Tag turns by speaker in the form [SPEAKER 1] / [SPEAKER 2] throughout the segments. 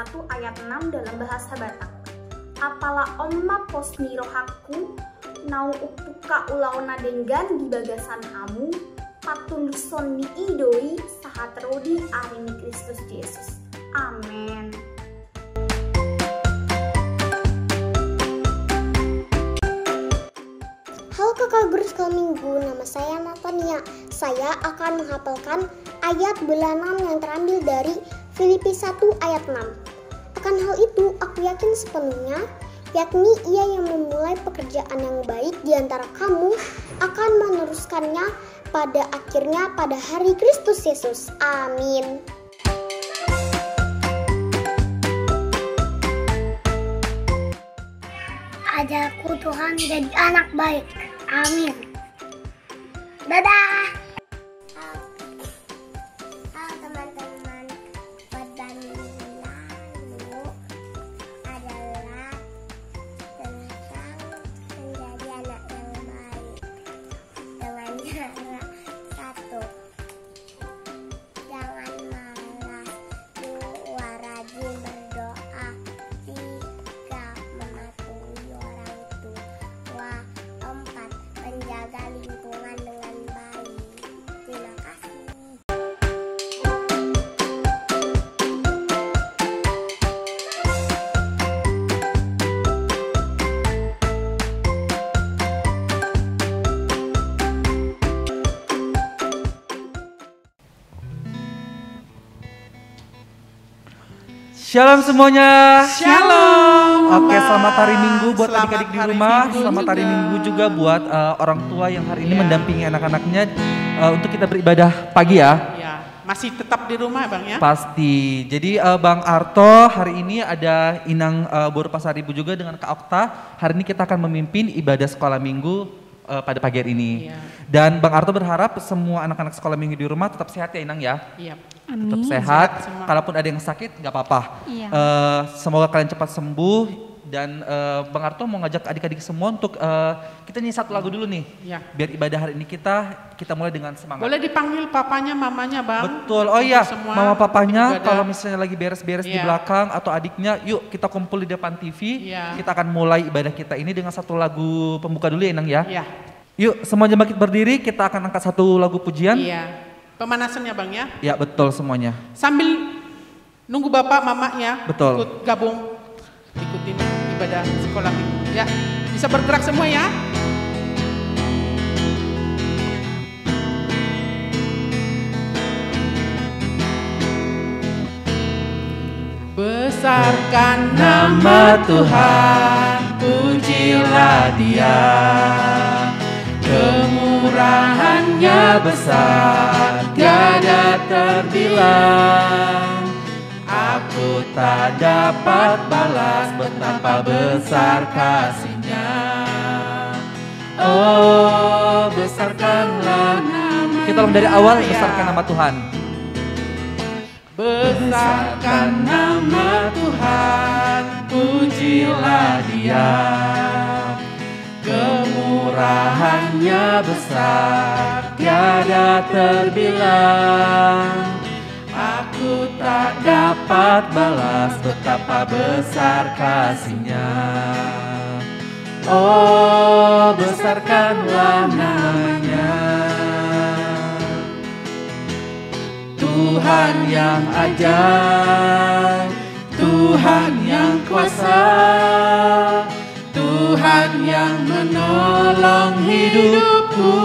[SPEAKER 1] 1 ayat 6 dalam bahasa Batak. Apala omma posni rohaku, nau upuka ulauna denggan di bagasan hamu, patun sonni idoi sahatrodi arini Kristus Yesus. Amin.
[SPEAKER 2] Halo kakak guru sekolah minggu, nama saya Natania. Saya akan menghafalkan ayat bulanan yang terambil dari Filipi 1 ayat 6. Akan hal itu aku yakin sepenuhnya, yakni ia yang memulai pekerjaan yang baik di antara kamu akan meneruskannya pada akhirnya pada hari Kristus Yesus. Amin.
[SPEAKER 3] Ajarku Tuhan jadi anak baik. Amin. Dadah. Halo teman-teman, pada minggu lalu adalah tentang menjadi anak yang baik dengan cara satu, jangan malas, dua, rajin berdoa, tiga, mematuhi orang tua, empat, menjaga lingkungan dengan baik. Terima kasih.
[SPEAKER 4] Shalom semuanya.
[SPEAKER 5] Shalom.
[SPEAKER 4] Oke, selamat hari Minggu buat
[SPEAKER 5] Selamat
[SPEAKER 4] adik-adik di
[SPEAKER 5] hari
[SPEAKER 4] rumah.
[SPEAKER 5] Minggu
[SPEAKER 4] Selamat hari
[SPEAKER 5] juga.
[SPEAKER 4] Minggu juga buat orang tua yang hari ini
[SPEAKER 5] Iya.
[SPEAKER 4] mendampingi anak-anaknya untuk kita beribadah pagi ya.
[SPEAKER 5] Ya, masih tetap di rumah Bang ya?
[SPEAKER 4] Pasti. Jadi Bang Arto hari ini ada Inang Boru Pasaribu juga dengan Kak Okta. Hari ini kita akan memimpin ibadah sekolah minggu pada pagi hari ini.
[SPEAKER 5] Iya.
[SPEAKER 4] Dan Bang Arto berharap semua anak-anak sekolah minggu di rumah tetap sehat ya Inang ya.
[SPEAKER 5] Iya.
[SPEAKER 4] Tetap sehat,
[SPEAKER 5] Sehat semua.
[SPEAKER 4] kalaupun ada yang sakit nggak apa-apa.
[SPEAKER 1] Iya.
[SPEAKER 4] Semoga kalian cepat sembuh dan Bang Arto mau ngajak adik-adik semua untuk kita nyanyi satu lagu dulu nih.
[SPEAKER 5] Iya.
[SPEAKER 4] Biar ibadah hari ini kita mulai dengan semangat.
[SPEAKER 5] Boleh dipanggil papanya, mamanya Bang?
[SPEAKER 4] Betul, oh iya,
[SPEAKER 5] Untuk semua
[SPEAKER 4] mama papanya
[SPEAKER 5] ibadah.
[SPEAKER 4] kalau misalnya lagi beres-beres di
[SPEAKER 5] Iya.
[SPEAKER 4] belakang atau adiknya, yuk kita kumpul di depan TV.
[SPEAKER 5] Iya.
[SPEAKER 4] Kita akan mulai ibadah kita ini dengan satu lagu pembuka dulu ya Inang ya.
[SPEAKER 5] Iya.
[SPEAKER 4] Yuk semuanya bangkit berdiri, kita akan angkat satu lagu pujian.
[SPEAKER 5] Iya. Pemanasannya Bang ya?
[SPEAKER 4] Ya betul semuanya.
[SPEAKER 5] Sambil nunggu bapak mamanya
[SPEAKER 4] Betul.
[SPEAKER 5] ikut gabung, ikutin ibadah sekolah minggu. Ya, bisa bergerak semua ya. Besarkan nama Tuhan, pujilah Dia. Kemurahannya besar, tiada terbilang. Aku tak dapat balas betapa besar kasih-Nya. Oh, besarkanlah nama.
[SPEAKER 4] Kita ulang dari awal, besarkan nama Tuhan.
[SPEAKER 5] Besarkan nama Tuhan, pujilah Dia. Kemurahannya besar, tiada terbilang. Aku tak dapat balas betapa besar kasih-Nya. Oh, besarkanlah namanya. Tuhan yang ajaib, Tuhan yang kuasa, Tuhan yang menolong hidupku.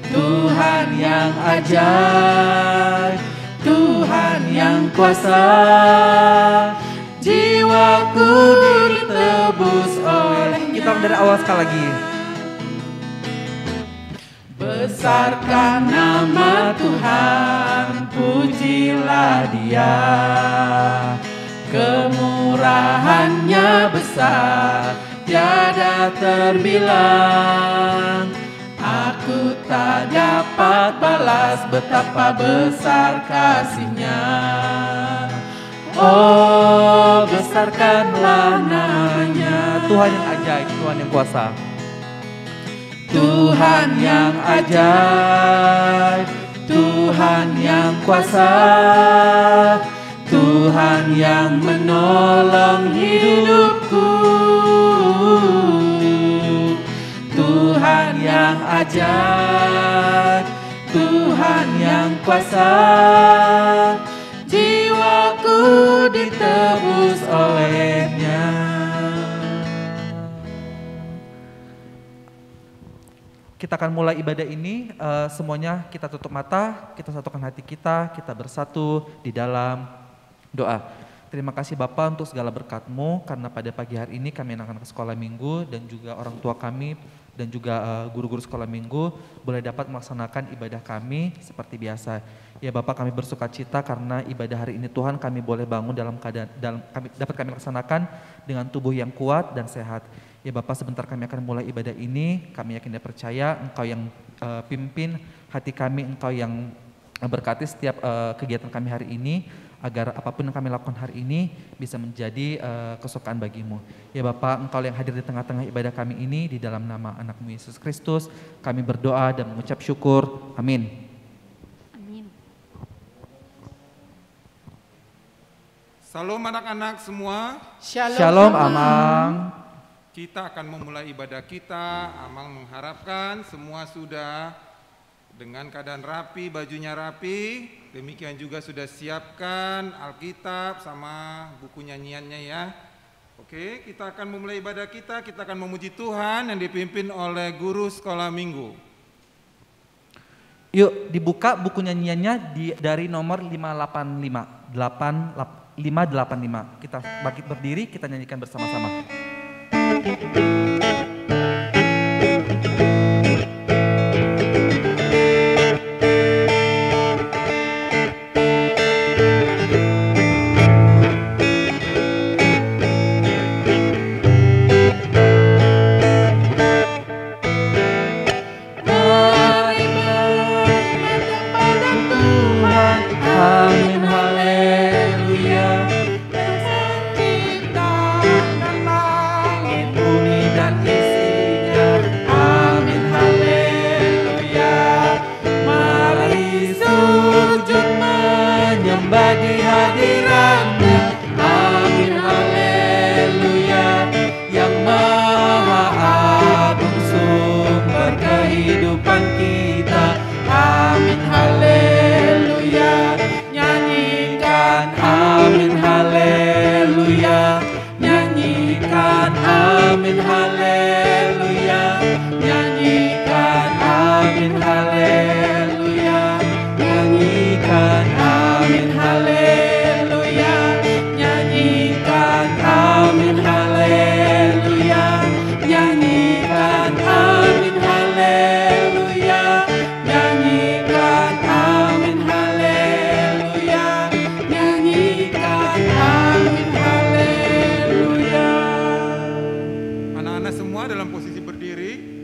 [SPEAKER 5] Tuhan yang ajaib, Tuhan yang kuasa, jiwaku ditebus oleh-Nya.
[SPEAKER 4] Kita ulang dari awal sekali lagi.
[SPEAKER 5] Besarkan nama Tuhan, pujilah Dia. Kemurahannya besar, tiada terbilang. Aku tak dapat balas betapa besar kasih-Nya. Oh, besarkanlah namanya.
[SPEAKER 4] Tuhan yang ajaib, Tuhan yang kuasa.
[SPEAKER 5] Tuhan yang ajaib,
[SPEAKER 4] Tuhan yang kuasa, Tuhan yang menolong hidupku, Tuhan yang ajar, Tuhan yang kuasa, jiwaku ditebus olehnya. Kita akan mulai ibadah ini, semuanya kita tutup mata, kita satukan hati kita bersatu di dalam doa. Terima kasih Bapak untuk segala berkat-Mu, karena pada pagi hari ini kami anak-anak sekolah minggu dan juga orang tua kami dan juga guru-guru sekolah minggu boleh dapat melaksanakan ibadah kami seperti biasa. Ya Bapak, kami bersuka cita karena ibadah hari ini Tuhan kami boleh bangun dalam keadaan dapat kami laksanakan dengan tubuh yang kuat dan sehat. Ya Bapak, sebentar kami akan mulai ibadah ini, kami yakin dan percaya Engkau yang pimpin hati kami, Engkau yang berkati setiap kegiatan kami hari ini, agar apapun yang kami lakukan hari ini bisa menjadi kesukaan bagi-Mu. Ya Bapak, Engkau yang hadir di tengah-tengah ibadah kami ini, di dalam nama anak-Mu Yesus Kristus, kami berdoa dan mengucap syukur. Amin.
[SPEAKER 1] Amin.
[SPEAKER 6] Salam anak-anak semua.
[SPEAKER 4] Shalom Amang.
[SPEAKER 6] Kita akan memulai ibadah kita. Amang mengharapkan semua sudah dengan keadaan rapi, bajunya rapi. Demikian juga sudah siapkan Alkitab sama buku nyanyiannya ya. Oke, kita akan memulai ibadah kita. Kita akan memuji Tuhan yang dipimpin oleh guru sekolah minggu.
[SPEAKER 4] Yuk dibuka buku nyanyiannya dari nomor 585. Kita bangkit berdiri, kita nyanyikan bersama-sama. Amin, haleluya. Bumi dan isinya, amin, haleluya. Mari sujud menyembah di hadirat-Nya, amin, haleluya. Yang maha agung sumber kehidupan kita, amin, haleluya. Nyanyikan amin, haleluya. Nyanyikan amin, haleluya. Nyanyikan amin, haleluya. Nyanyikan amin, haleluya. Nyanyikan amin, haleluya. Nyanyikan amin, haleluya. Nyanyikan amin, haleluya. Nyanyikan amin, haleluya.
[SPEAKER 6] Anak-anak semua dalam posisi berdiri.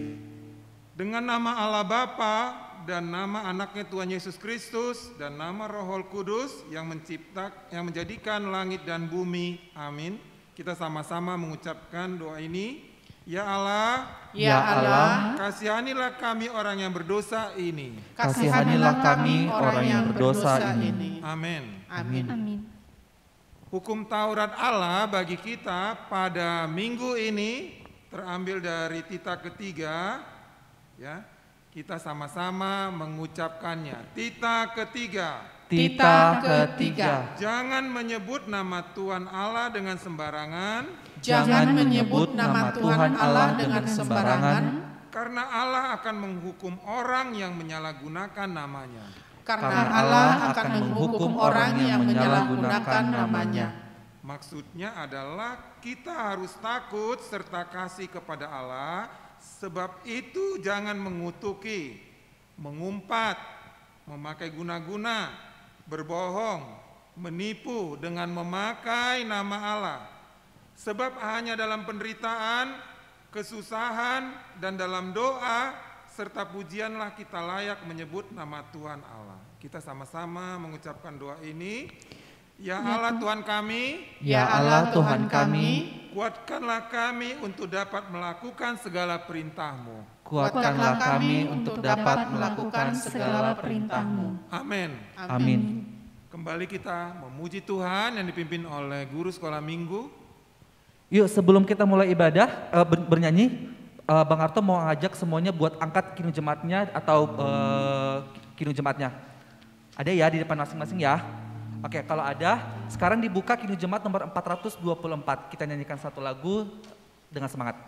[SPEAKER 6] Dengan nama Allah Bapa dan nama anaknya Tuhan Yesus Kristus dan nama Roh Kudus yang menjadikan langit dan bumi. Amin. Kita sama-sama mengucapkan doa ini. Ya Allah,
[SPEAKER 5] Ya Allah,
[SPEAKER 6] kasihanilah kami orang yang berdosa ini.
[SPEAKER 4] kasihanilah kami orang yang berdosa ini.
[SPEAKER 6] Amin.
[SPEAKER 5] Amin.
[SPEAKER 1] Amin.
[SPEAKER 6] Hukum Taurat Allah bagi kita pada minggu ini terambil dari Tita ketiga, ya. Kita sama-sama mengucapkannya. Tita ketiga.
[SPEAKER 4] Tita ketiga.
[SPEAKER 6] Jangan menyebut nama Tuhan Allah dengan sembarangan,
[SPEAKER 5] Jangan menyebut nama Tuhan Allah dengan sembarangan,
[SPEAKER 6] karena Allah akan menghukum orang yang menyalahgunakan namanya.
[SPEAKER 5] karena Allah akan menghukum orang yang menyalahgunakan namanya.
[SPEAKER 6] Maksudnya adalah kita harus takut serta kasih kepada Allah, sebab itu jangan mengutuki, mengumpat, memakai guna-guna, berbohong, menipu dengan memakai nama Allah. Sebab hanya dalam penderitaan, kesusahan, dan dalam doa, serta pujianlah kita layak menyebut nama Tuhan Allah. Kita sama-sama mengucapkan doa ini. Ya Allah Tuhan kami,
[SPEAKER 5] Ya Allah Tuhan kami,
[SPEAKER 6] kuatkanlah kami untuk dapat melakukan segala perintah-Mu.
[SPEAKER 4] Kuatkanlah kami untuk dapat melakukan segala perintah-Mu.
[SPEAKER 6] Amin.
[SPEAKER 4] Amin.
[SPEAKER 6] Kembali kita memuji Tuhan yang dipimpin oleh guru sekolah minggu.
[SPEAKER 4] Yuk sebelum kita mulai ibadah, bernyanyi, Bang Arto mau ngajak semuanya buat angkat kinu jemaatnya atau kinu jemaatnya. Ada ya di depan masing-masing ya? Oke, kalau ada, sekarang dibuka kinu jemaat nomor 424. Kita nyanyikan satu lagu dengan semangat.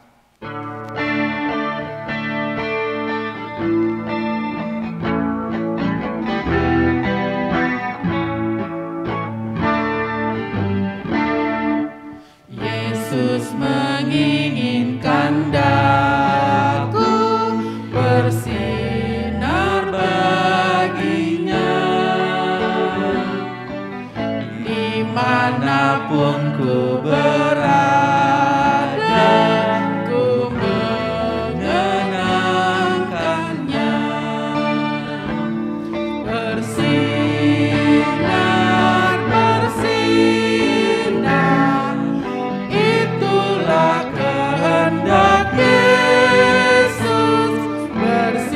[SPEAKER 5] Yesus menginginkan daku bersinar baginya, dimanapun ku berada, ku mengenangkannya. Bersinar, bersinar, itulah kehendak Yesus. Bersinar,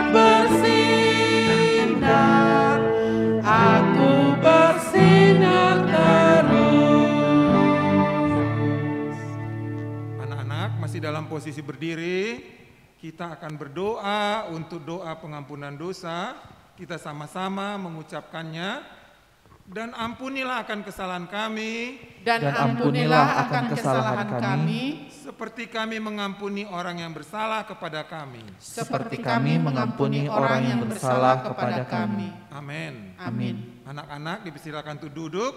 [SPEAKER 5] bersinar, aku bersinar terus.
[SPEAKER 6] Anak-anak masih dalam posisi berdiri, kita akan berdoa untuk doa pengampunan dosa. Kita sama-sama mengucapkannya. Dan ampunilah akan kesalahan kami,
[SPEAKER 5] Dan ampunilah akan kesalahan kami,
[SPEAKER 6] seperti kami mengampuni orang yang bersalah kepada kami.
[SPEAKER 5] seperti kami mengampuni orang yang bersalah kepada kami.
[SPEAKER 6] Amin.
[SPEAKER 5] Amin.
[SPEAKER 6] Anak-anak dipersilakan untuk duduk.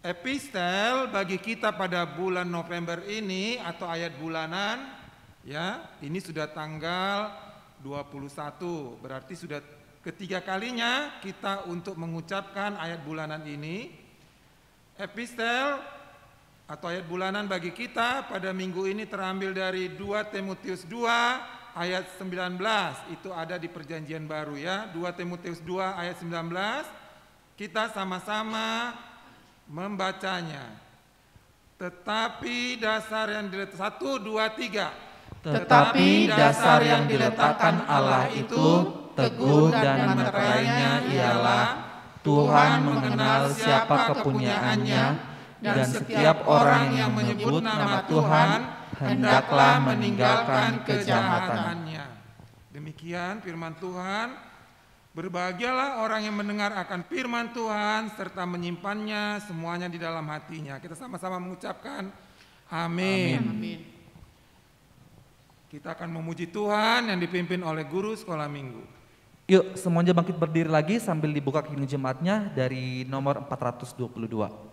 [SPEAKER 6] Epistel bagi kita pada bulan November ini atau ayat bulanan, ya, ini sudah tanggal 21, berarti sudah ketiga kalinya kita untuk mengucapkan ayat bulanan ini. Epistel atau ayat bulanan bagi kita pada minggu ini terambil dari 2 Timotius 2 ayat 19. Itu ada di perjanjian baru ya. 2 Timotius 2 ayat 19. Kita sama-sama membacanya. Tetapi dasar yang diletakkan 1, 2, 3.
[SPEAKER 5] Tetapi dasar yang diletakkan Allah itu teguh dan meterainya ialah Tuhan mengenal siapa kepunyaannya, dan setiap orang yang menyebut nama Tuhan hendaklah meninggalkan kejahatannya.
[SPEAKER 6] Demikian firman Tuhan. Berbahagialah orang yang mendengar akan firman Tuhan serta menyimpannya semuanya di dalam hatinya. Kita sama-sama mengucapkan amin.
[SPEAKER 5] Amin.
[SPEAKER 6] Kita akan memuji Tuhan yang dipimpin oleh guru sekolah minggu.
[SPEAKER 4] Yuk semuanya bangkit berdiri lagi sambil dibuka kinu jemaatnya dari nomor 422.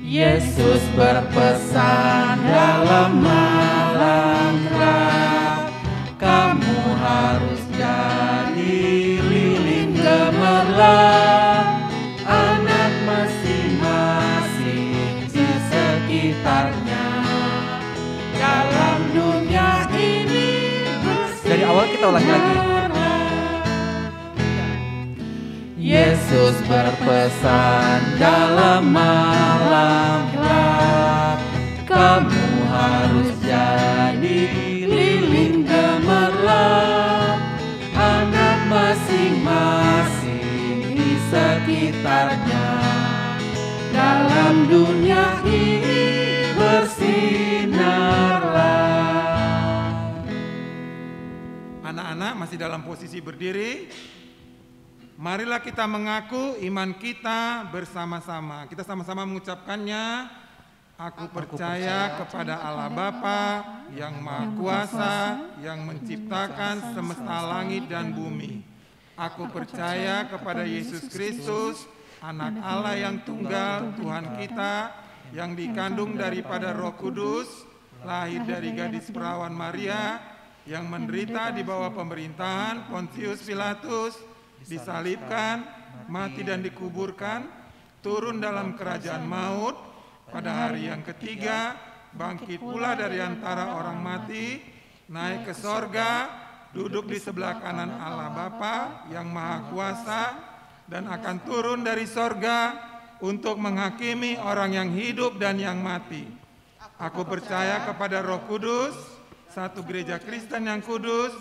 [SPEAKER 5] Yesus berpesan dalam malam gelap, kamu harus jadi lilin gemerlap, anak masing-masing di sekitarnya. Dalam dunia ini
[SPEAKER 4] Dari awal kita ulangi lagi.
[SPEAKER 5] Yesus berpesan dalam malam gelap, kamu harus jadi lilin gemerlap, anak masing-masing di sekitarnya. Dalam dunia ini bersinarlah.
[SPEAKER 6] Anak-anak masih dalam posisi berdiri. Marilah kita mengaku iman kita bersama-sama. Kita sama-sama mengucapkannya. Aku percaya kepada Allah Bapa yang Maha Kuasa, yang menciptakan semesta langit dan bumi. Aku percaya kepada Yesus Kristus, Anak Allah yang tunggal, Tuhan kita, yang dikandung daripada Roh Kudus, lahir dari gadis perawan Maria, yang menderita di bawah pemerintahan Pontius Pilatus, disalibkan, mati dan dikuburkan, turun dalam kerajaan maut, pada hari yang ketiga bangkit pula dari antara orang mati, naik ke sorga, duduk di sebelah kanan Allah Bapa yang Maha Kuasa, dan akan turun dari sorga untuk menghakimi orang yang hidup dan yang mati. Aku percaya kepada Roh Kudus, satu gereja Kristen yang kudus,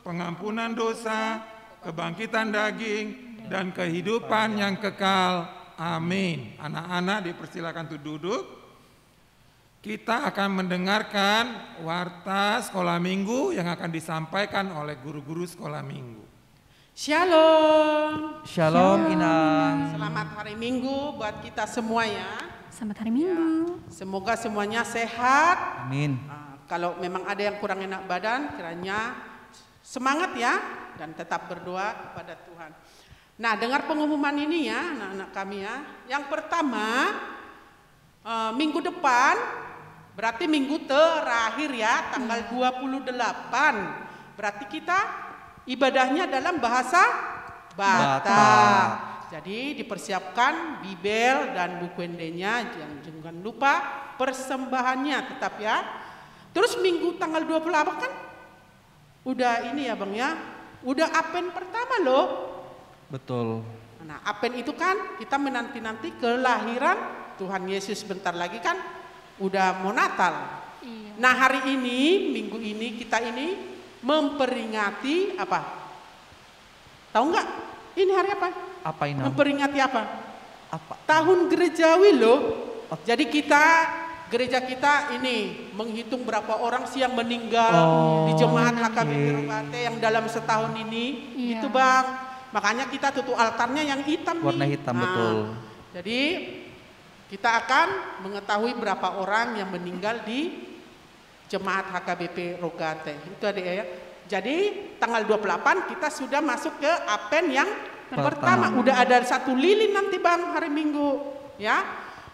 [SPEAKER 6] pengampunan dosa, kebangkitan daging, dan kehidupan yang kekal. Amin. Anak-anak dipersilakan untuk duduk. Kita akan mendengarkan warta sekolah minggu yang akan disampaikan oleh guru-guru sekolah minggu.
[SPEAKER 5] Shalom.
[SPEAKER 4] Shalom Inang.
[SPEAKER 5] Selamat hari Minggu buat kita semua ya.
[SPEAKER 7] Selamat hari Minggu.
[SPEAKER 5] Semoga semuanya sehat.
[SPEAKER 4] Amin.
[SPEAKER 5] Kalau memang ada yang kurang enak badan, kiranya semangat ya dan tetap berdoa kepada Tuhan. Nah, dengar pengumuman ini ya anak-anak kami ya. Yang pertama, minggu depan, berarti minggu terakhir ya, tanggal 28. Berarti kita ibadahnya dalam bahasa Batak. Jadi dipersiapkan Bibel dan buku endenya, jangan lupa persembahannya tetap ya. Terus minggu tanggal 28 kan udah ini ya Bang ya, udah Advent pertama loh.
[SPEAKER 4] Betul.
[SPEAKER 5] Nah, Advent itu kan kita menanti-nanti kelahiran Tuhan Yesus, bentar lagi kan udah mau Natal.
[SPEAKER 7] Iya.
[SPEAKER 5] Nah, hari ini, minggu ini kita ini memperingati apa? Tahu nggak? Ini hari apa?
[SPEAKER 4] Apa ini?
[SPEAKER 5] Memperingati apa?
[SPEAKER 4] Apa?
[SPEAKER 5] Tahun gerejawi loh. Jadi gereja kita ini menghitung berapa orang sih yang meninggal di jemaat HKBP Rogate yang dalam setahun ini.
[SPEAKER 7] Iya.
[SPEAKER 5] Itu Bang. Makanya kita tutup altarnya yang hitam
[SPEAKER 4] Warna
[SPEAKER 5] nih.
[SPEAKER 4] hitam, betul.
[SPEAKER 5] Jadi kita akan mengetahui berapa orang yang meninggal di jemaat HKBP Rogate. Itu ada ya. Jadi tanggal 28 kita sudah masuk ke Advent yang pertama. Udah ada satu lilin nanti Bang hari Minggu ya.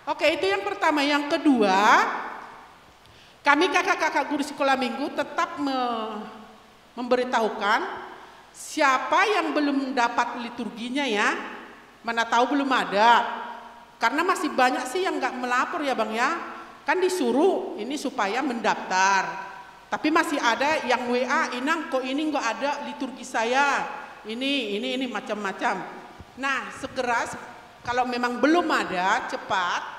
[SPEAKER 5] Oke, itu yang pertama. Yang kedua, kami kakak-kakak guru sekolah minggu tetap memberitahukan siapa yang belum dapat liturginya ya. Mana tahu belum ada. Karena masih banyak sih yang nggak melapor ya Bang ya. Kan disuruh ini supaya mendaftar. Tapi masih ada yang WA, Inang kok ini nggak ada liturgi saya. Ini macam-macam. Nah, segera kalau memang belum ada, cepat.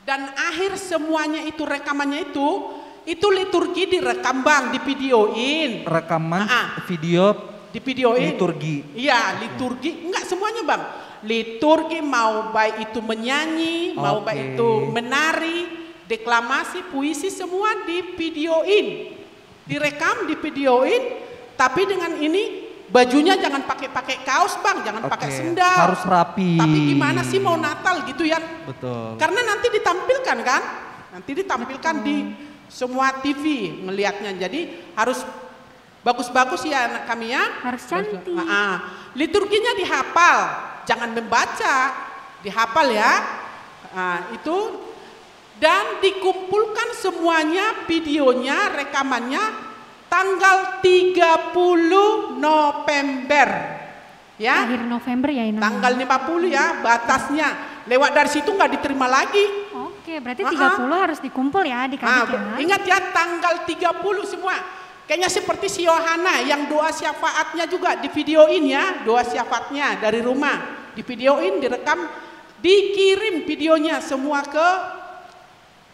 [SPEAKER 5] Dan akhir semuanya itu rekamannya itu liturgi direkam Bang, divideoin.
[SPEAKER 4] Rekaman video
[SPEAKER 5] divideoin.
[SPEAKER 4] Liturgi.
[SPEAKER 5] Iya, liturgi. Enggak semuanya Bang. Liturgi mau baik itu menyanyi, mau baik itu menari, deklamasi, puisi, semua divideoin. Direkam, divideoin, tapi dengan ini bajunya jangan pakai kaos Bang, jangan pakai sendal.
[SPEAKER 4] Harus rapi.
[SPEAKER 5] Tapi gimana sih mau Natal gitu ya?
[SPEAKER 4] Betul.
[SPEAKER 5] Karena nanti ditampilkan kan? Nanti ditampilkan di semua TV ngelihatnya. Jadi harus bagus-bagus ya anak kami ya.
[SPEAKER 7] Harus cantik.
[SPEAKER 5] Liturginya dihafal, jangan membaca, dihafal ya. Itu dan dikumpulkan semuanya videonya, rekamannya tanggal 30 November. Ya.
[SPEAKER 7] Akhir November ya Inang.
[SPEAKER 5] Tanggal 50 ya batasnya. Lewat dari situ nggak diterima lagi.
[SPEAKER 7] Oke, berarti 30 harus dikumpul ya adik-adik ya.
[SPEAKER 5] Ingat ya tanggal 30 semua. Kayaknya seperti si Yohana yang doa syafaatnya juga divideoin ya. Doa syafaatnya dari rumah. Divideoin, direkam, dikirim videonya semua ke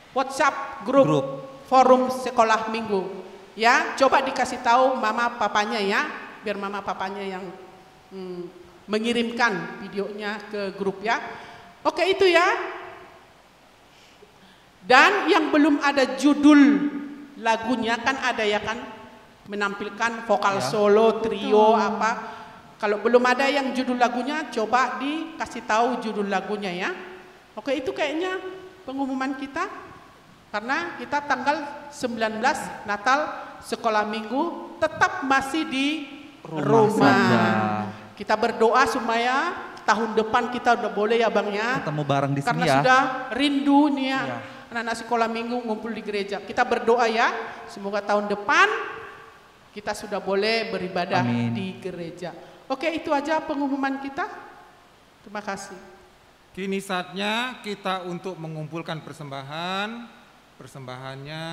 [SPEAKER 5] WhatsApp grup forum sekolah minggu. Ya, coba dikasih tahu mama papanya ya. Biar mama papanya yang mengirimkan videonya ke grup ya. Oke itu ya. Dan yang belum ada judul lagunya kan ada ya kan, menampilkan vokal solo, trio apa. Kalau belum ada yang judul lagunya, coba dikasih tahu judul lagunya ya. Oke itu kayaknya pengumuman kita. Karena kita tanggal 19 Natal sekolah minggu tetap masih di rumah. Kita berdoa supaya tahun depan kita udah boleh ya Bang ya.
[SPEAKER 4] Ketemu bareng di sini
[SPEAKER 5] karena
[SPEAKER 4] ya.
[SPEAKER 5] sudah rindu nih ya. Anak-anak sekolah minggu ngumpul di gereja. Kita berdoa ya, semoga tahun depan kita sudah boleh beribadah di gereja. Oke, itu aja pengumuman kita. Terima kasih.
[SPEAKER 6] Kini saatnya kita untuk mengumpulkan persembahan. Persembahannya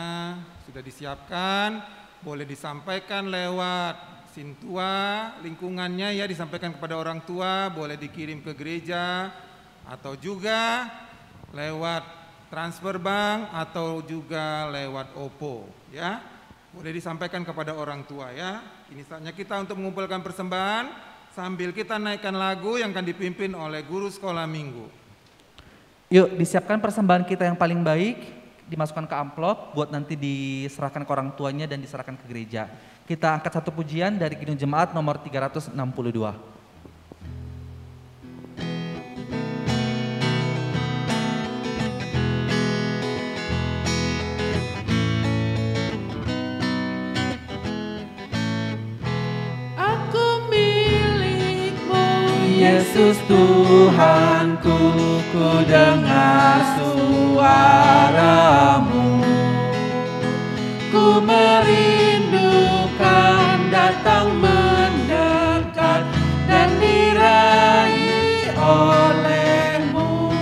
[SPEAKER 6] sudah disiapkan. boleh disampaikan lewat sintua lingkungannya ya, disampaikan kepada orang tua, boleh dikirim ke gereja, atau juga lewat transfer bank, atau juga lewat OPPO ya. Boleh disampaikan kepada orang tua ya. Ini saatnya kita untuk mengumpulkan persembahan sambil kita naikkan lagu yang akan dipimpin oleh guru sekolah minggu.
[SPEAKER 4] Yuk disiapkan persembahan kita yang paling baik, dimasukkan ke amplop buat nanti diserahkan ke orang tuanya dan diserahkan ke gereja. Kita angkat satu pujian dari Kidung Jemaat nomor 362.
[SPEAKER 5] Aku milikmu,
[SPEAKER 4] Yesus Tuhanku, ku dengar suaramu. Ku merindukan datang mendekat dan diraih olehmu.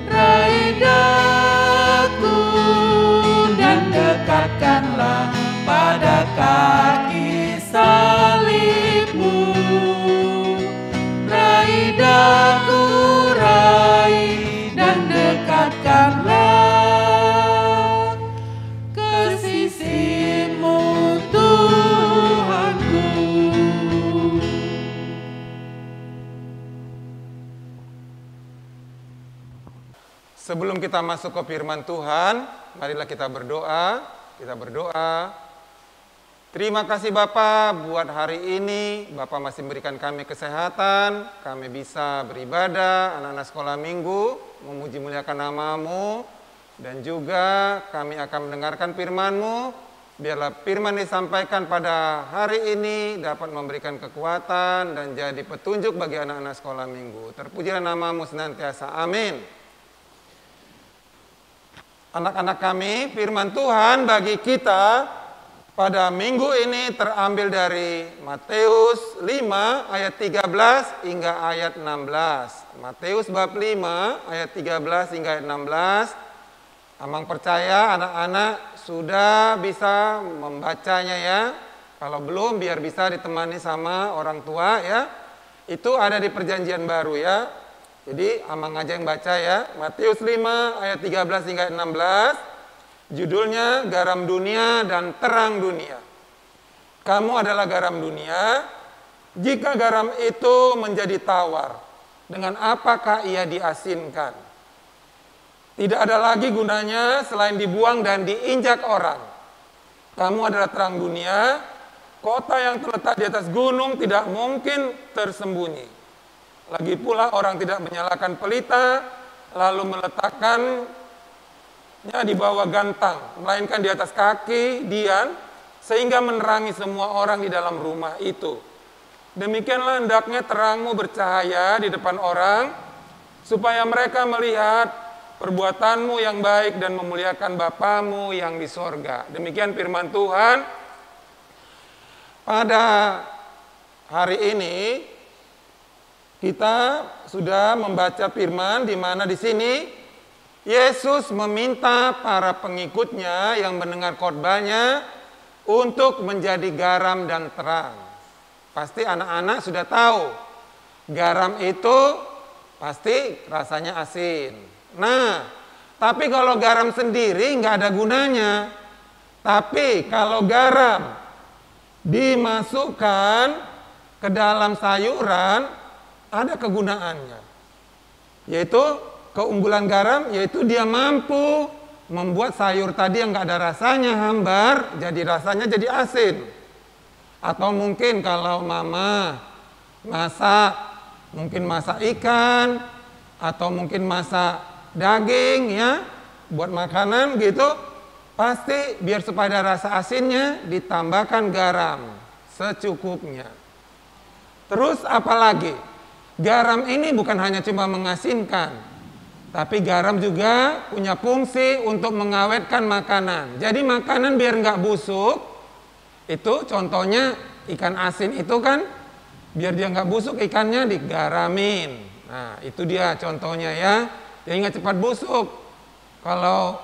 [SPEAKER 4] Raih daku dan dekatkanlah pada kaki salibmu. Raih daku, raih dan dekatkanlah ke sisimu Tuhanku.
[SPEAKER 6] Sebelum kita masuk ke firman Tuhan, marilah kita berdoa. Kita berdoa. Terima kasih Bapa buat hari ini. Bapa masih memberikan kami kesehatan, kami bisa beribadah, anak-anak sekolah minggu, memuji muliakan nama-Mu. Dan juga kami akan mendengarkan firman-Mu. Biarlah firman disampaikan pada hari ini dapat memberikan kekuatan dan jadi petunjuk bagi anak-anak sekolah minggu. Terpujilah nama-Mu senantiasa. Amin. Anak-anak kami, firman Tuhan bagi kita pada minggu ini terambil dari Matius 5 ayat 13 hingga ayat 16. Matius bab 5 ayat 13 hingga ayat 16. Amang percaya anak-anak sudah bisa membacanya ya. Kalau belum biar bisa ditemani sama orang tua ya. Itu ada di perjanjian baru ya. Jadi Amang aja yang baca ya. Matius 5 ayat 13 hingga ayat 16. Judulnya garam dunia dan terang dunia. Kamu adalah garam dunia. Jika garam itu menjadi tawar, dengan apakah ia diasinkan? Tidak ada lagi gunanya selain dibuang dan diinjak orang. Kamu adalah terang dunia. Kota yang terletak di atas gunung tidak mungkin tersembunyi. Lagi pula orang tidak menyalakan pelita lalu meletakkan di bawah gantang, melainkan di atas kaki dian, sehingga menerangi semua orang di dalam rumah itu. Demikianlah hendaknya terangmu bercahaya di depan orang, supaya mereka melihat perbuatanmu yang baik dan memuliakan Bapamu yang di sorga. Demikian firman Tuhan. Pada hari ini kita sudah membaca firman di mana di sini Yesus meminta para pengikutnya yang mendengar khotbahnya untuk menjadi garam dan terang. Pasti anak-anak sudah tahu, garam itu pasti rasanya asin. Nah, tapi kalau garam sendiri nggak ada gunanya. Tapi kalau garam dimasukkan ke dalam sayuran, ada kegunaannya. Yaitu keunggulan garam yaitu dia mampu membuat sayur tadi yang nggak ada rasanya hambar, jadi rasanya jadi asin. Atau mungkin kalau mama masak, mungkin masak ikan, atau mungkin masak daging ya, buat makanan gitu, pasti biar supaya ada rasa asinnya ditambahkan garam secukupnya. Terus apalagi? Garam ini bukan hanya cuma mengasinkan, tapi garam juga punya fungsi untuk mengawetkan makanan. Jadi makanan biar nggak busuk, itu contohnya ikan asin itu kan, biar dia nggak busuk ikannya digaramin. Nah itu dia contohnya ya, jadi nggak cepat busuk.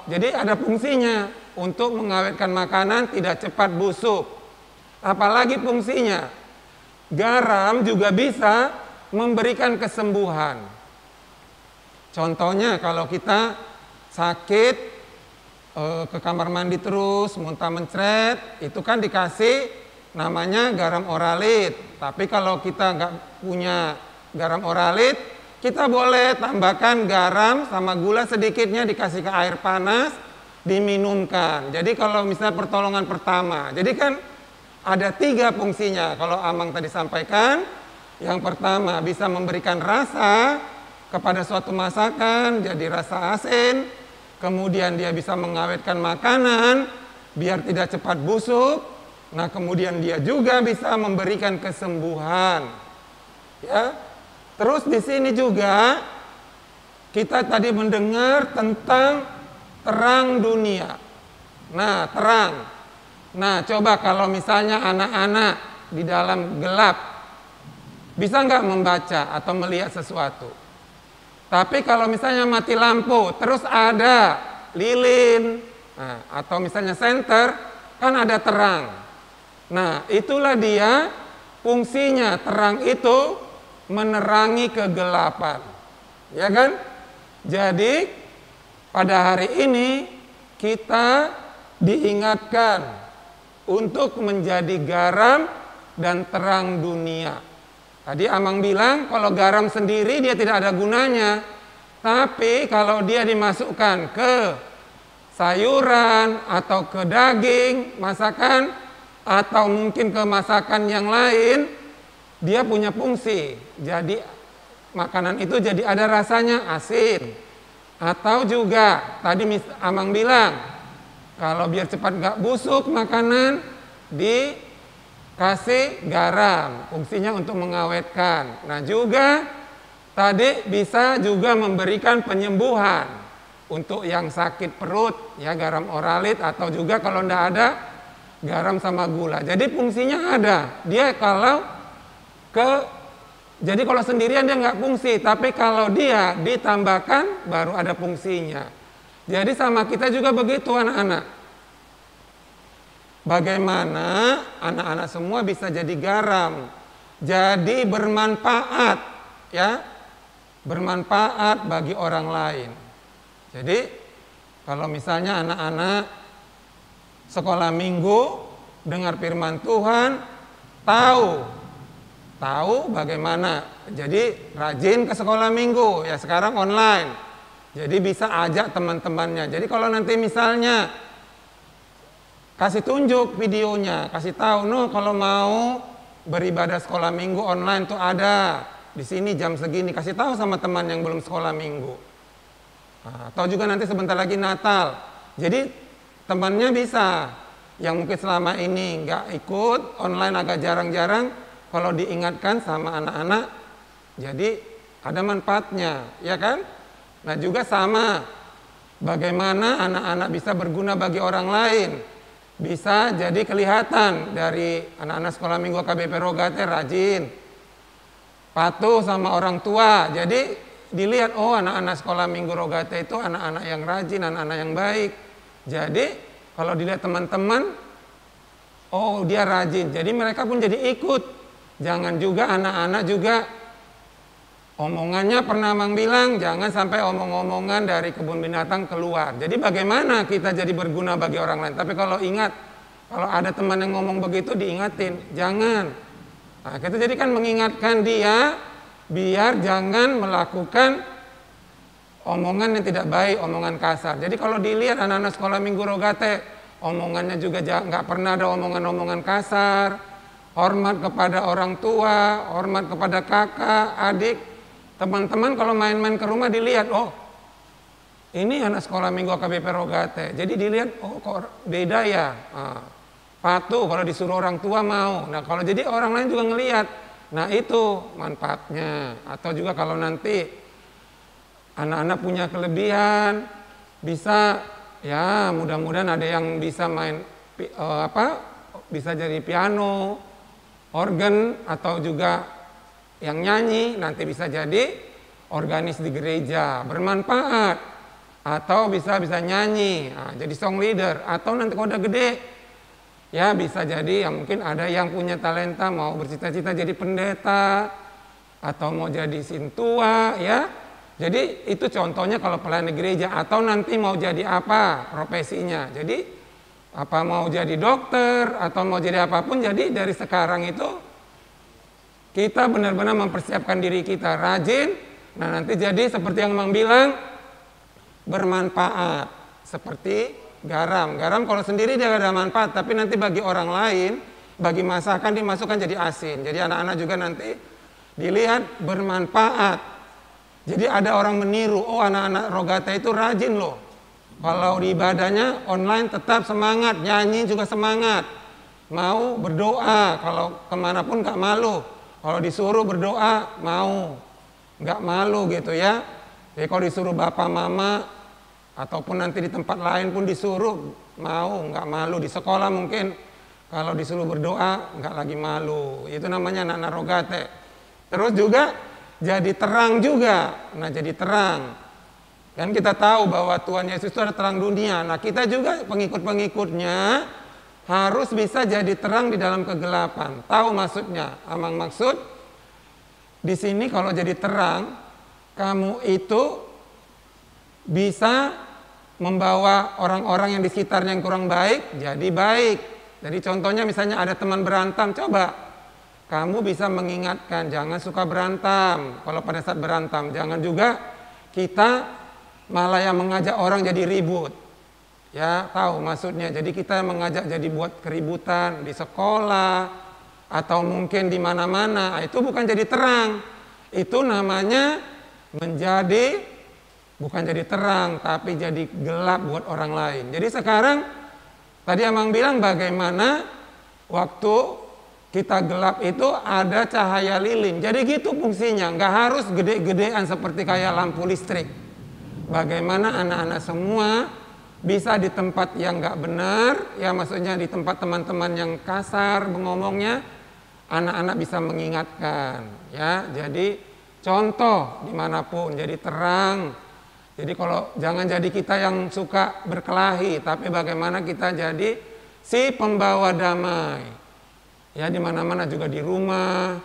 [SPEAKER 6] Jadi ada fungsinya untuk mengawetkan makanan tidak cepat busuk. Apalagi fungsinya, garam juga bisa memberikan kesembuhan. Contohnya kalau kita sakit, ke kamar mandi terus, muntah mencret, itu kan dikasih namanya garam oralit. Tapi kalau kita nggak punya garam oralit, kita boleh tambahkan garam sama gula sedikitnya, dikasih ke air panas, diminumkan. Jadi kalau misalnya pertolongan pertama, jadi kan ada 3 fungsinya. Kalau Amang tadi sampaikan, yang pertama bisa memberikan rasa kepada suatu masakan, jadi rasa asin. Kemudian dia bisa mengawetkan makanan biar tidak cepat busuk. Nah, kemudian dia juga bisa memberikan kesembuhan. Ya. Terus di sini juga kita tadi mendengar tentang terang dunia. Nah, terang. Nah, coba kalau misalnya anak-anak di dalam gelap, bisa nggak membaca atau melihat sesuatu? Tapi kalau misalnya mati lampu, terus ada lilin, nah, atau misalnya senter, kan ada terang. Nah, itulah dia fungsinya. Terang itu menerangi kegelapan. Ya kan? Jadi, pada hari ini kita diingatkan untuk menjadi garam dan terang dunia. Tadi Amang bilang kalau garam sendiri dia tidak ada gunanya. Tapi kalau dia dimasukkan ke sayuran atau ke daging, masakan, atau mungkin ke masakan yang lain, dia punya fungsi. Jadi makanan itu jadi ada rasanya asin. Atau juga tadi Amang bilang, kalau biar cepat nggak busuk makanan, dikasih garam, fungsinya untuk mengawetkan. Nah juga tadi bisa juga memberikan penyembuhan untuk yang sakit perut, ya garam oralit, atau juga kalau nggak ada garam sama gula. Jadi fungsinya ada. Dia jadi kalau sendirian dia nggak fungsi, tapi kalau dia ditambahkan baru ada fungsinya. Jadi sama kita juga begitu anak-anak. Bagaimana anak-anak semua bisa jadi garam, jadi bermanfaat, ya, bermanfaat bagi orang lain. Jadi kalau misalnya anak-anak sekolah minggu dengar firman Tuhan, tahu bagaimana. Jadi rajin ke sekolah minggu, ya sekarang online. Jadi bisa ajak teman-temannya. Jadi kalau nanti misalnya kasih tunjuk videonya, kasih tahu, kalau mau beribadah sekolah minggu online tuh ada di sini jam segini, kasih tahu sama teman yang belum sekolah minggu. Nah, atau juga nanti sebentar lagi Natal. Jadi temannya bisa, yang mungkin selama ini nggak ikut online agak jarang-jarang, kalau diingatkan sama anak-anak, jadi ada manfaatnya, ya kan? Nah juga sama, bagaimana anak-anak bisa berguna bagi orang lain. Bisa jadi kelihatan dari anak-anak sekolah minggu KBP Rogate rajin, patuh sama orang tua. Jadi dilihat, oh anak-anak sekolah minggu Rogate itu anak-anak yang rajin, anak-anak yang baik. Jadi kalau dilihat teman-teman, oh dia rajin, jadi mereka pun jadi ikut. Jangan juga anak-anak juga omongannya, pernah Mang bilang, jangan sampai omong-omongan dari kebun binatang keluar. Jadi bagaimana kita jadi berguna bagi orang lain. Tapi kalau ingat, kalau ada teman yang ngomong begitu diingatin, jangan. Nah, kita jadi kan mengingatkan dia, biar jangan melakukan omongan yang tidak baik, omongan kasar. Jadi kalau dilihat anak-anak sekolah minggu Rogate, omongannya juga nggak pernah ada omongan-omongan kasar, hormat kepada orang tua, hormat kepada kakak, adik. Teman-teman kalau main-main ke rumah dilihat, oh ini anak sekolah minggu KBP Rogate. Jadi dilihat, oh kok beda ya. Nah, patuh kalau disuruh orang tua mau. Nah kalau jadi orang lain juga ngelihat. Nah itu manfaatnya. Atau juga kalau nanti anak-anak punya kelebihan, bisa ya mudah-mudahan ada yang bisa main bisa jadi piano, organ, atau juga yang nyanyi, nanti bisa jadi organis di gereja, bermanfaat.
[SPEAKER 8] atau bisa nyanyi, nah, jadi song leader, atau nanti kalau udah gede ya bisa jadi ya mungkin ada yang punya talenta mau bercita-cita jadi pendeta atau mau jadi sintua ya. Jadi itu contohnya kalau pelayan gereja, atau nanti mau jadi apa profesinya. Jadi apa mau jadi dokter atau mau jadi apapun, jadi dari sekarang itu kita benar-benar mempersiapkan diri kita rajin. Nah nanti jadi seperti yang Mang bilang, bermanfaat seperti garam. Garam kalau sendiri dia gak ada manfaat, tapi nanti bagi orang lain, bagi masakan dimasukkan jadi asin. Jadi anak-anak juga nanti dilihat bermanfaat. Jadi ada orang meniru, oh anak-anak Rogate itu rajin loh. Kalau di ibadahnya online tetap semangat, nyanyi juga semangat. Mau berdoa, kalau kemanapun gak malu. Kalau disuruh berdoa, mau. Gak malu gitu ya. Jadi kalau disuruh bapak mama, ataupun nanti di tempat lain pun disuruh, mau, gak malu. Di sekolah mungkin kalau disuruh berdoa, gak lagi malu. Itu namanya anak-anak Rogate. Terus juga jadi terang juga. Nah jadi terang. Kan kita tahu bahwa Tuhan Yesus itu adalah terang dunia. Nah kita juga pengikut-pengikutnya harus bisa jadi terang di dalam kegelapan. Tahu maksudnya? Amang maksud di sini kalau jadi terang, kamu itu bisa membawa orang-orang yang di sekitarnya yang kurang baik jadi baik. Jadi contohnya misalnya ada teman berantem, coba kamu bisa mengingatkan, jangan suka berantem. Kalau pada saat berantem, jangan juga kita malah yang mengajak orang jadi ribut. Ya, tahu maksudnya. Jadi kita mengajak jadi buat keributan di sekolah atau mungkin di mana-mana. Itu bukan jadi terang. Itu namanya menjadi bukan jadi terang, tapi jadi gelap buat orang lain. Jadi sekarang tadi Amang bilang bagaimana waktu kita gelap itu ada cahaya lilin. Jadi gitu fungsinya, nggak harus gede-gedean seperti kayak lampu listrik. Bagaimana anak-anak semua bisa di tempat yang nggak benar, ya maksudnya di tempat teman-teman yang kasar ngomongnya, anak-anak bisa mengingatkan. Ya, jadi contoh dimanapun, jadi terang. Jadi kalau jangan jadi kita yang suka berkelahi, tapi bagaimana kita jadi si pembawa damai. Ya di mana-mana juga di rumah,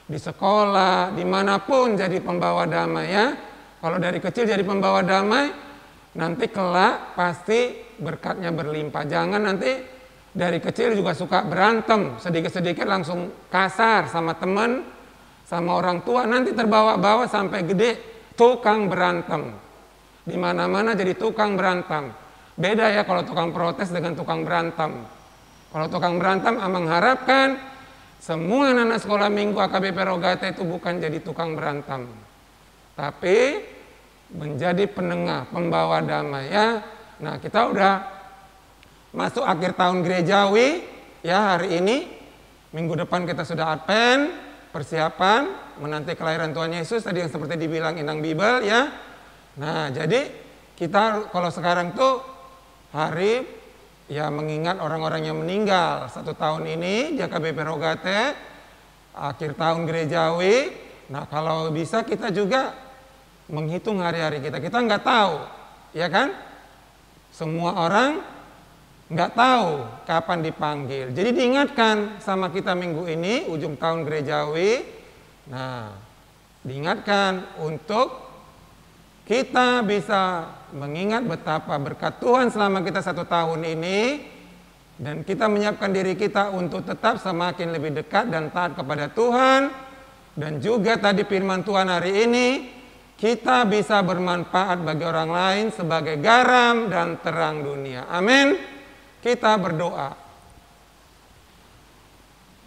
[SPEAKER 8] di sekolah, dimanapun jadi pembawa damai ya. Kalau dari kecil jadi pembawa damai, nanti kelak pasti berkatnya berlimpah. Jangan nanti dari kecil juga suka berantem, sedikit-sedikit langsung kasar sama teman, sama orang tua, nanti terbawa-bawa sampai gede tukang berantem. Di mana-mana jadi tukang berantem. Beda ya kalau tukang protes dengan tukang berantem. Kalau tukang berantem, Amang harapkan semua anak-anak sekolah minggu AKBP Rogate itu bukan jadi tukang berantem, tapi menjadi penengah, pembawa damai ya. Nah kita udah masuk akhir tahun gerejawi ya hari ini. Minggu depan kita sudah Advent, persiapan menanti kelahiran Tuhan Yesus tadi yang seperti dibilang Inang Bibel ya. Nah jadi kita kalau sekarang tuh hari ya mengingat orang-orang yang meninggal 1 tahun ini di AKBP Rogate, akhir tahun gerejawi. Nah kalau bisa kita juga menghitung hari-hari kita. Kita nggak tahu, ya kan? Semua orang nggak tahu kapan dipanggil. Jadi diingatkan sama kita minggu ini, ujung tahun gerejawi. Nah, diingatkan untuk kita bisa mengingat betapa berkat Tuhan selama kita 1 tahun ini, dan kita menyiapkan diri kita untuk tetap semakin lebih dekat dan taat kepada Tuhan. Dan juga tadi firman Tuhan hari ini, kita bisa bermanfaat bagi orang lain sebagai garam dan terang dunia. Amin. Kita berdoa.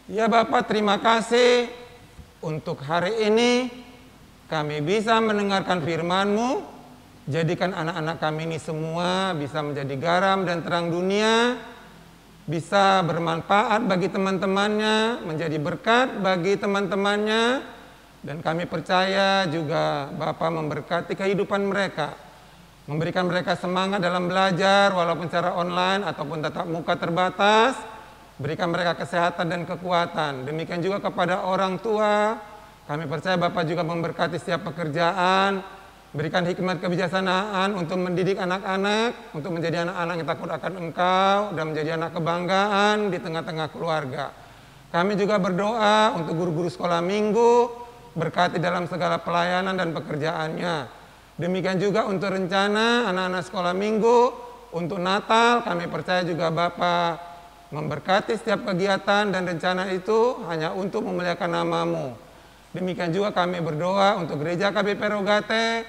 [SPEAKER 8] Ya Bapak, terima kasih untuk hari ini. Kami bisa mendengarkan firman-Mu, jadikan anak-anak kami ini semua bisa menjadi garam dan terang dunia, bisa bermanfaat bagi teman-temannya, menjadi berkat bagi teman-temannya, dan kami percaya juga Bapa memberkati kehidupan mereka, memberikan mereka semangat dalam belajar walaupun secara online ataupun tatap muka terbatas, berikan mereka kesehatan dan kekuatan. Demikian juga kepada orang tua, kami percaya Bapak juga memberkati setiap pekerjaan, Berikan hikmat kebijaksanaan untuk mendidik anak-anak, untuk menjadi anak-anak yang takut akan Engkau, dan menjadi anak kebanggaan di tengah-tengah keluarga. Kami juga berdoa untuk guru-guru sekolah minggu, berkati dalam segala pelayanan dan pekerjaannya. Demikian juga untuk rencana anak-anak sekolah minggu, untuk Natal, kami percaya juga Bapa memberkati setiap kegiatan dan rencana itu hanya untuk memuliakan nama-Mu. Demikian juga kami berdoa untuk gereja KBP Rogate,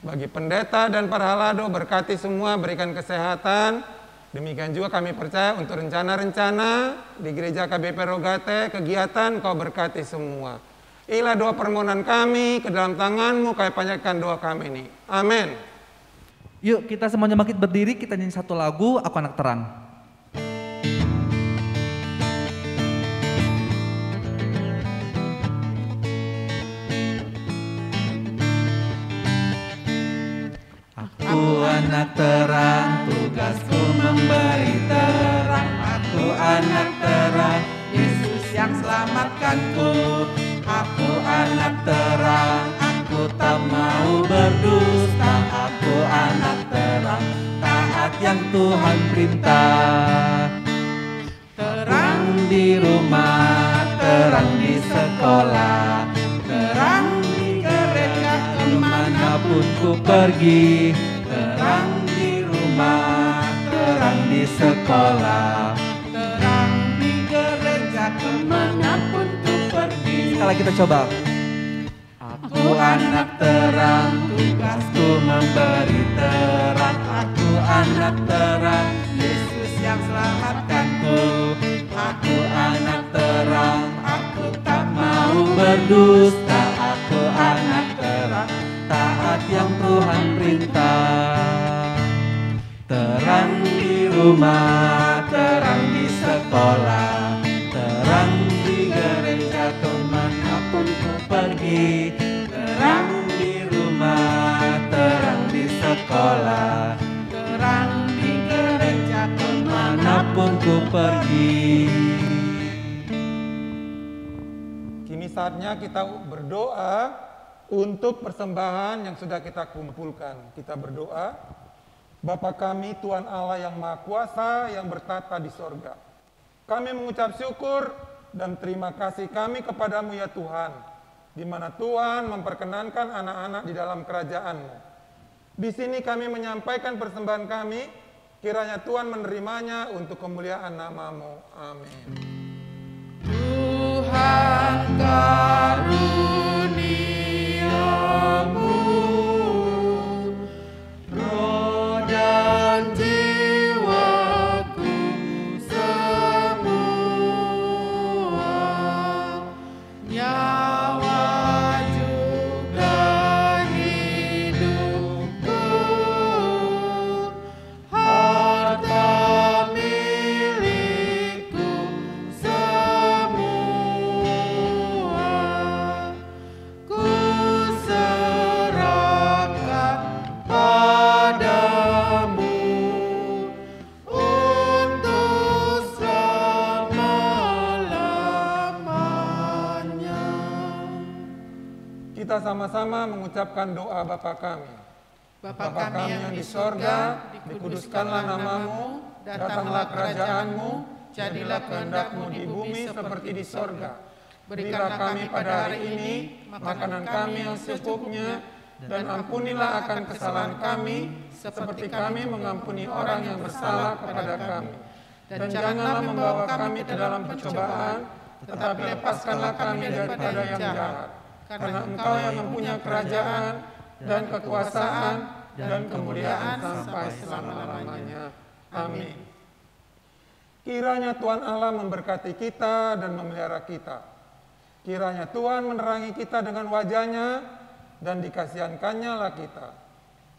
[SPEAKER 8] bagi pendeta dan para halado, berkati semua, berikan kesehatan. Demikian juga kami percaya untuk rencana-rencana di gereja KBP Rogate, kegiatan Kau berkati semua. Inilah doa permohonan kami, ke dalam tangan-Mu Kau panjatkan doa kami ini. Amin.
[SPEAKER 4] Yuk kita semuanya bangkit berdiri, kita nyanyi satu lagu, Aku Anak Terang. Aku anak terang, tugasku memberi terang. Aku anak terang, Yesus yang selamatkanku. Aku anak terang, aku tak mau berdusta. Aku anak terang, taat yang Tuhan perintah. Terang di rumah, terang di sekolah, terang di gereja, kemanapun ku pergi. Terang di rumah, terang di sekolah, terang di gereja, kemanapun ku pergi. Sekali kita coba. Aku anak terang, tugasku memberi terang. Aku anak terang, Yesus yang selamatkanku. Aku anak terang, aku tak mau berdusta. Aku anak terang, taat yang Tuhan perintah. Terang di rumah, terang di sekolah, terang di gereja, kemanapun ku pergi. Terang di rumah, terang di sekolah, terang di gereja, kemanapun ku pergi.
[SPEAKER 8] Kini saatnya kita berdoa untuk persembahan yang sudah kita kumpulkan. Kita berdoa, Bapa kami, Tuhan Allah yang Maha Kuasa, yang bertata di sorga. Kami mengucap syukur dan terima kasih kami kepadamu ya Tuhan, di mana Tuhan memperkenankan anak-anak di dalam kerajaan-Mu. Di sini kami menyampaikan persembahan kami, kiranya Tuhan menerimanya untuk kemuliaan nama-Mu. Amin.
[SPEAKER 5] Tuhan karuniamu, roh dan jiwaku semua, nyawa juga hidupku, harta milikku semua, ku serahkan padamu untuk selama-lamanya.
[SPEAKER 8] Kita sama-sama mengucapkan doa Bapa kami.
[SPEAKER 5] Bapa kami yang di sorga, dikuduskanlah namamu, datanglah kerajaanmu, jadilah kehendak-Mu di bumi seperti di sorga. Berikanlah kami pada hari ini makanan kami yang secukupnya, dan ampunilah akan kesalahan kami, seperti kami mengampuni orang yang bersalah kepada kami. Dan janganlah membawa kami ke dalam pencobaan, tetapi lepaskanlah kami daripada yang jahat. Karena Engkau yang mempunyai kerajaan, dan kekuasaan, dan kemuliaan sampai selama-lamanya. Amin.
[SPEAKER 8] Kiranya Tuhan Allah memberkati kita dan memelihara kita. Kiranya Tuhan menerangi kita dengan wajah-Nya dan dikasihankannya lah kita.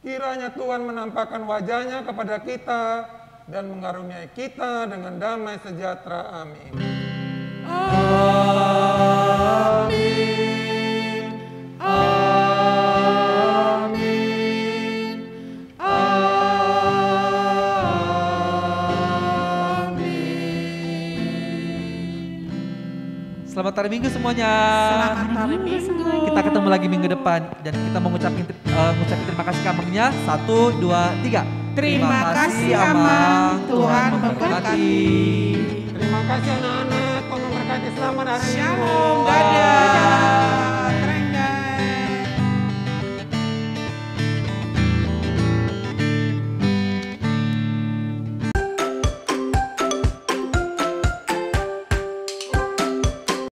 [SPEAKER 8] Kiranya Tuhan menampakkan wajah-Nya kepada kita dan mengaruniai kita dengan damai sejahtera. Amin.
[SPEAKER 5] Amin.
[SPEAKER 4] Selamat hari Minggu semuanya.
[SPEAKER 5] Selamat hari Minggu.
[SPEAKER 4] Kita ketemu lagi minggu depan dan kita mau ngucapin terima kasih ke Amangnya. 1, 2, 3.
[SPEAKER 5] Terima kasih Amang, Tuhan memberkati.
[SPEAKER 8] Terima kasih anak-anak, Tuhan memberkati. Selamat hari Minggu.
[SPEAKER 5] Shalom, dadah.